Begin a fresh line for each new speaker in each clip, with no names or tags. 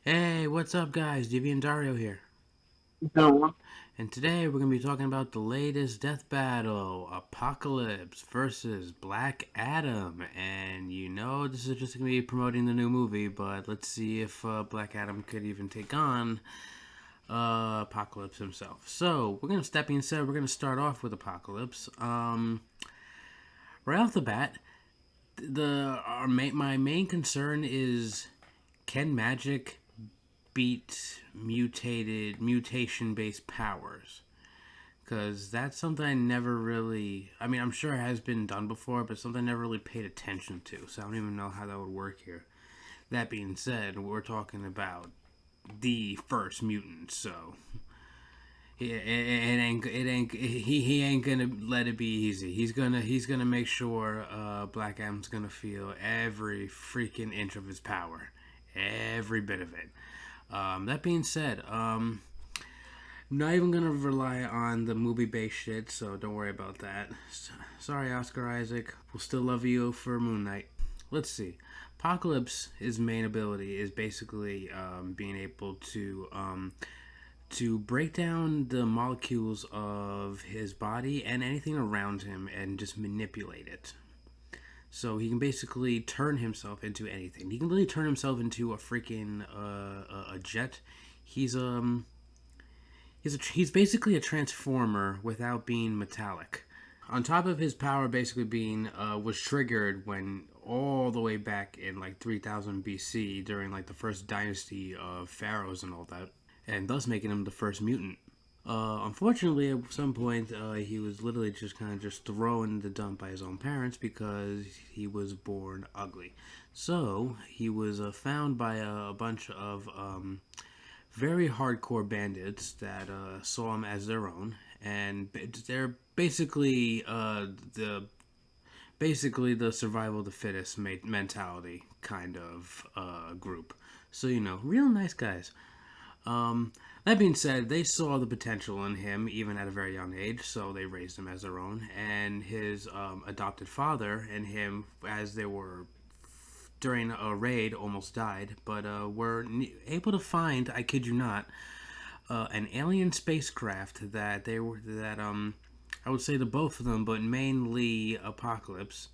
Hey, what's up, guys? Deviant Dario here.
No.
And today we're going to be talking about the latest death battle Apocalypse versus Black Adam. And this is just going to be promoting the new movie, but let's see if Black Adam could even take on Apocalypse himself. So, that being said, we're going to start off with Apocalypse. Right off the bat, my main concern is, can magic beat mutation based powers? Because that's something I never really. I mean, I'm sure it has been done before, but something I never really paid attention to. So I don't even know how that would work here. That being said, we're talking about the first mutant, so he ain't gonna let it be easy. He's gonna make sure Black Adam's gonna feel every freaking inch of his power, every bit of it. That being said, not even gonna rely on the movie based shit, so don't worry about that. Sorry, Oscar Isaac. We'll still love you for Moon Knight. Let's see. Apocalypse, his main ability is basically being able to break down the molecules of his body and anything around him and just manipulate it. So he can basically turn himself into anything. He can really turn himself into a freaking a jet. He's he's basically a transformer without being metallic. On top of his power basically being was triggered when all the way back in like 3000 BC during like the first dynasty of pharaohs and all that, and thus making him the first mutant. Unfortunately, at some point, he was literally just kind of just thrown in the dump by his own parents because he was born ugly. So he was found by a bunch of very hardcore bandits that saw him as their own, and they're basically the survival of the fittest mentality kind of group. So real nice guys. That being said, they saw the potential in him even at a very young age, so they raised him as their own. And his adopted father and him, as they were during a raid, almost died, but were able to find, I kid you not, an alien spacecraft that they were that I would say to both of them, but mainly Apocalypse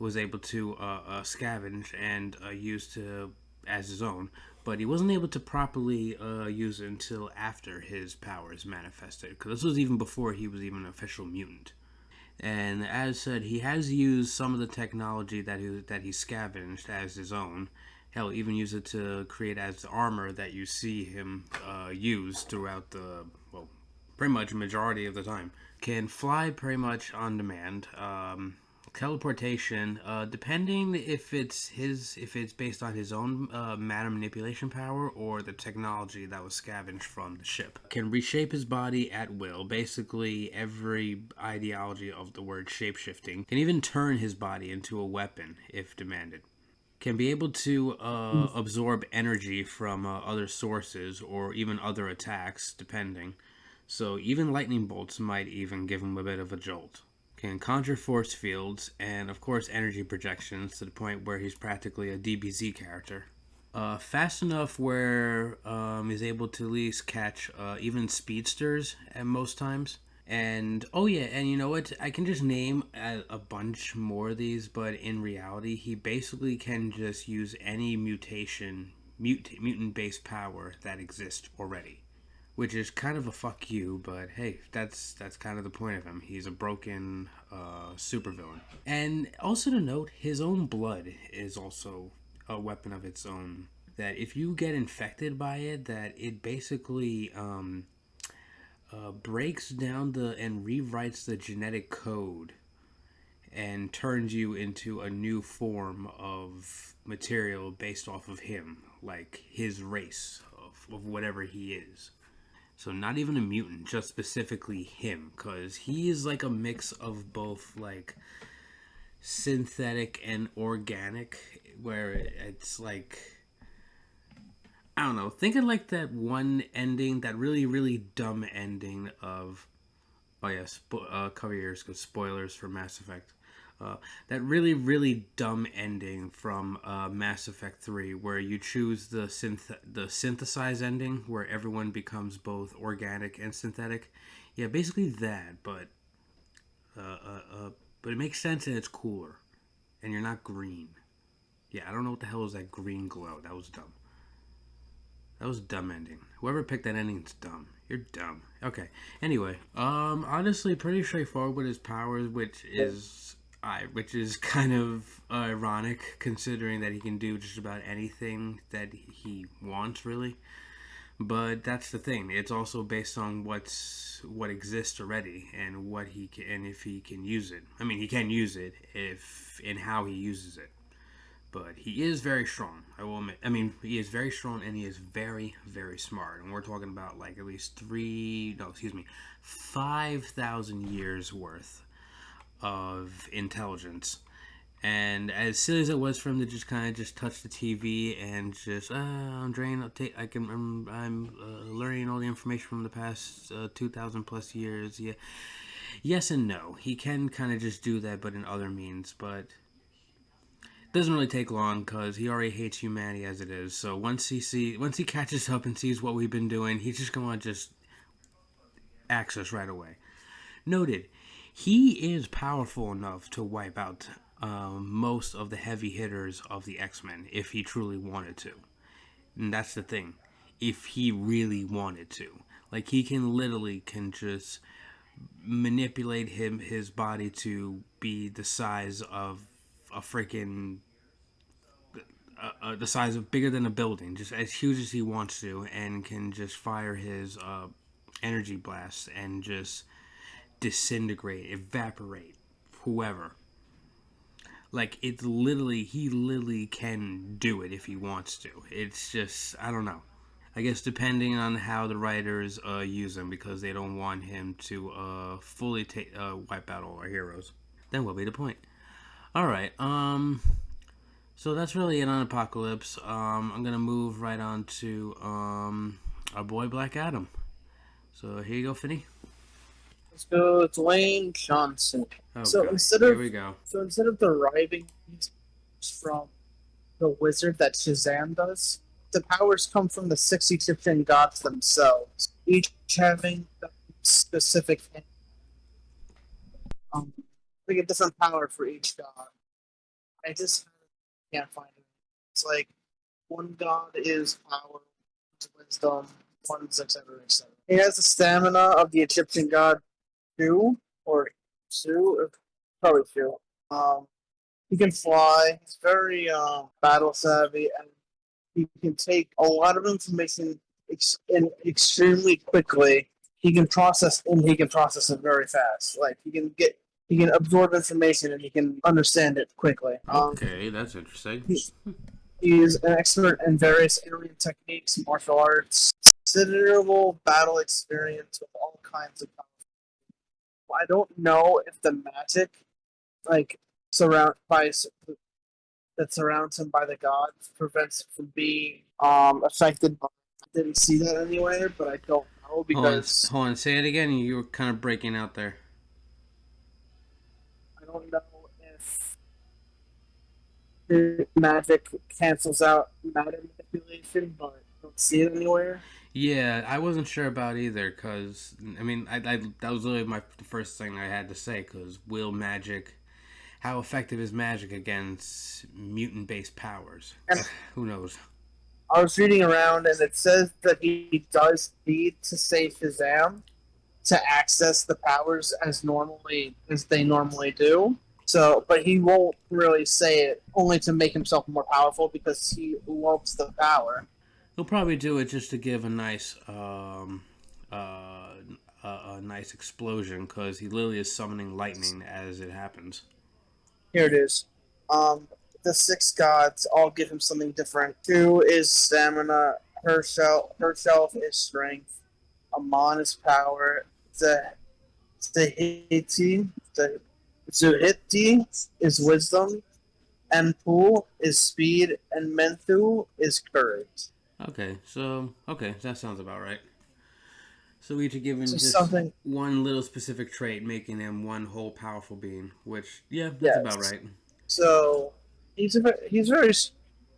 was able to scavenge and use to as his own, but he wasn't able to properly use it until after his powers manifested. Because this was even before he was even an official mutant. And as said, he has used some of the technology that he scavenged as his own. Hell, even use it to create as the armor that you see him use throughout the pretty much majority of the time. Can fly pretty much on demand. Teleportation, depending if it's based on his own matter manipulation power or the technology that was scavenged from the ship. Can reshape his body at will, basically every ideology of the word shapeshifting. Can even turn his body into a weapon if demanded. Can be able to absorb energy from other sources or even other attacks, depending. So even lightning bolts might even give him a bit of a jolt. Can conjure force fields and, of course, energy projections to the point where he's practically a DBZ character. Fast enough where he's able to at least catch even speedsters at most times. And oh yeah, and you know what? I can just name a bunch more of these, but in reality, he basically can just use any mutant based power that exists already, which is kind of a fuck you. But hey, that's kind of the point of him. He's a broken supervillain. And also to note, his own blood is also a weapon of its own. That if you get infected by it, that it basically breaks down the and rewrites the genetic code and turns you into a new form of material based off of him, like his race of whatever he is. So not even a mutant, just specifically him, because he is like a mix of both like synthetic and organic, where it's like I don't know. Thinking like that one ending, that really really dumb ending of oh yeah, cover your ears, because spoilers for Mass Effect. That really, really dumb ending from Mass Effect 3, where you choose the synthesize ending, where everyone becomes both organic and synthetic. Yeah, basically that, uh, uh, uh, but it makes sense and it's cooler, and you're not green. Yeah, I don't know what the hell was that green glow. That was dumb. That was a dumb ending. Whoever picked that ending is dumb. You're dumb. Okay. Anyway, honestly, pretty straightforward with his powers, which is kind of ironic considering that he can do just about anything that he wants, really. But that's the thing. It's also based on what exists already and what he can, and if he can use it. I mean, he can use it if and how he uses it. But he is very strong. I will admit. I mean, he is very strong and he is very, very smart. And we're talking about like at least 5,000 years worth of intelligence. And as silly as it was for him to just kind of just touch the TV and just, I'm drained. I'm learning all the information from the past 2,000 plus years. Yeah, yes and no. He can kind of just do that, but in other means. But doesn't really take long because he already hates humanity as it is. So once he catches up and sees what we've been doing, he's just gonna just axe us right away. Noted, he is powerful enough to wipe out most of the heavy hitters of the X-Men if he truly wanted to. And that's the thing. If he really wanted to. Like he can just manipulate his body to be the size of a freaking the size of bigger than a building, just as huge as he wants to, and can just fire his energy blasts and just disintegrate, evaporate whoever. Like it's literally, he literally can do it if he wants to. It's just, I don't know. I guess depending on how the writers use him, because they don't want him to fully wipe out all our heroes. Then what will be the point? All right. So that's really it on Apocalypse. I'm gonna move right on to our boy Black Adam. So here you go, Finney.
Let's go Dwayne Johnson.
Oh
So
god,
instead
here
of
we go.
so instead of deriving these from the wizard that Shazam does, the powers come from the six Egyptian gods themselves, each having a specific um like a different power for each god. I just can't find it. It's like one god is power, one's wisdom, one's etc. etc. He has the stamina of the Egyptian god Shu or Shu, or probably Shu. Um, he can fly. He's very battle savvy, and he can take a lot of information extremely quickly. He can process it very fast. Like he can absorb information and he can understand it quickly.
Okay, that's interesting.
He, he is an expert in various alien techniques, martial arts, considerable battle experience with all kinds of. I don't know if the magic like surround by that surrounds him by the gods prevents him from being affected by. I didn't see that anywhere, but I don't know because
Hold on. Say it again. You were kind of breaking out there.
I don't know if the magic cancels out matter manipulation, but I don't see it anywhere.
Yeah, I wasn't sure about either, cause I mean, that was literally the first thing I had to say, cause will magic, how effective is magic against mutant-based powers?
And
Who knows?
I was reading around, and it says that he does need to save Shazam to access the powers as they normally do. So, but he won't really say it only to make himself more powerful because he loves the power.
He'll probably do it just to give a nice, a nice explosion, cause he literally is summoning lightning as it happens.
Here it is. Um, the six gods all give him something different. Two is stamina. Herself is strength. Amon is power. Zahiti, the Zuhiti is wisdom. Anpu is speed, and Menthu is courage.
Okay, that sounds about right. So each are given
So
just
something.
one little specific trait, making him one whole powerful being. Which, yeah, that's about
Yes.
right.
So he's very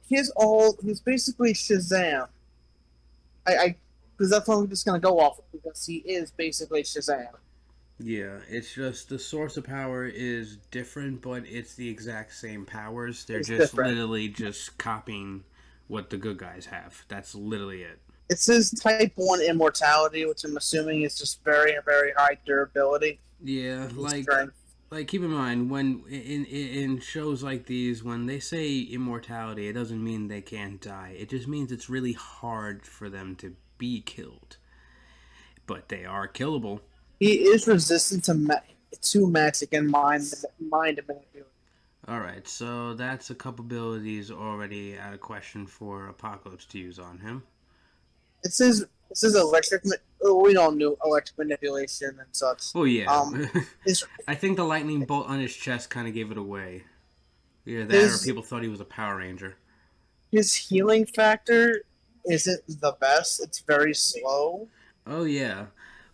he's basically Shazam. I because that's what I'm just gonna go off of because he is basically Shazam.
Yeah, it's just the source of power is different, but it's the exact same powers. They're
It's
just
different.
literally just copying what the good guys have. That's literally it.
It's his type 1 immortality, which I'm assuming is just very, very high durability
Yeah,
and strength.
like keep in mind when in shows like these, when they say immortality, it doesn't mean they can't die. It just means it's really hard for them to be killed, but they are killable.
He is resistant to magic and mind manipulation.
All right, so that's a couple abilities already out of question for Apocalypse to use on him.
It says electric. We don't know electric manipulation and such.
Well, yeah.
His
I think the lightning bolt on his chest kind of gave it away. Either that or
his
people thought he was a Power Ranger.
his healing factor isn't the best. It's very slow.
Oh, yeah.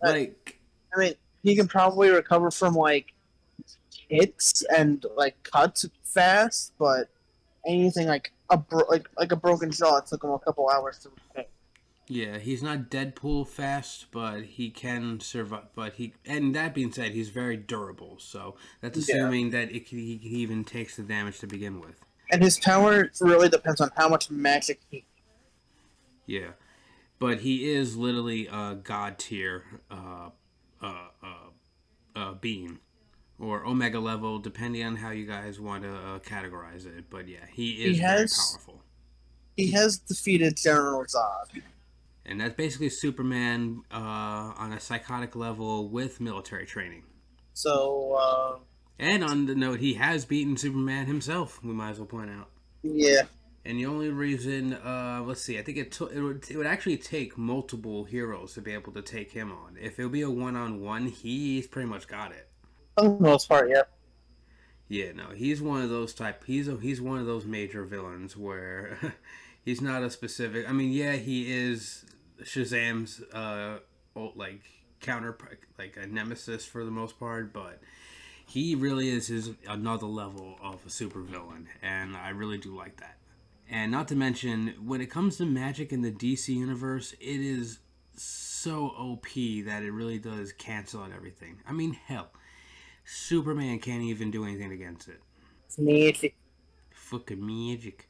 Uh,
Like,
I mean, he can probably recover from like hits and like cuts fast, but anything like like a broken jaw, it took him a couple hours to repair.
yeah, he's not Deadpool fast, but he can survive. But and that being said, he's very durable. So that's
Yeah,
assuming that he can even takes the damage to begin with.
and his power really depends on how much magic he.
Yeah, but he is literally a god tier uh, being or omega level, depending on how you guys want to categorize it. But yeah, he
He
is very
has
powerful,
he has defeated General Zod.
and that's basically Superman on a psychotic level with military training.
So
And on the note, he has beaten Superman himself. We might as well point out.
yeah,
And the only reason, let's see, I think it would actually take multiple heroes to be able to take him on. If it would be a one-on-one, he's pretty much got it.
for the most part, yeah.
Yeah, no, he's one of those type. He's one of those major villains where he's not a specific. I mean, yeah, he is Shazam's like counter, like a nemesis for the most part, but he really is his another level of a supervillain, and I really do like that. And not to mention, when it comes to magic in the DC universe, it is so OP that it really does cancel out everything. I mean, hell, Superman can't even do anything against it.
It's neat.
Fucking magic.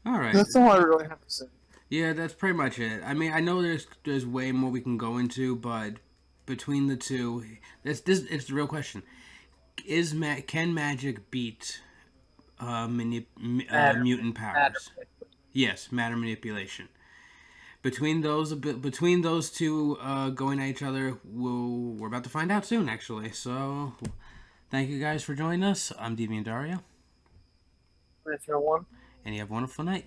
All right.
That's all I really have to say.
Yeah, that's pretty much it. I mean, I know there's way more we can go into, but between the two, this it's the real question. Can magic beat
Matter,
mutant
matter.
powers? Yes, matter manipulation. Between those two going at each other, we're about to find out soon. Actually, so thank you guys for joining us. I'm Deviant Dario,
If you're one.
and you have a wonderful night.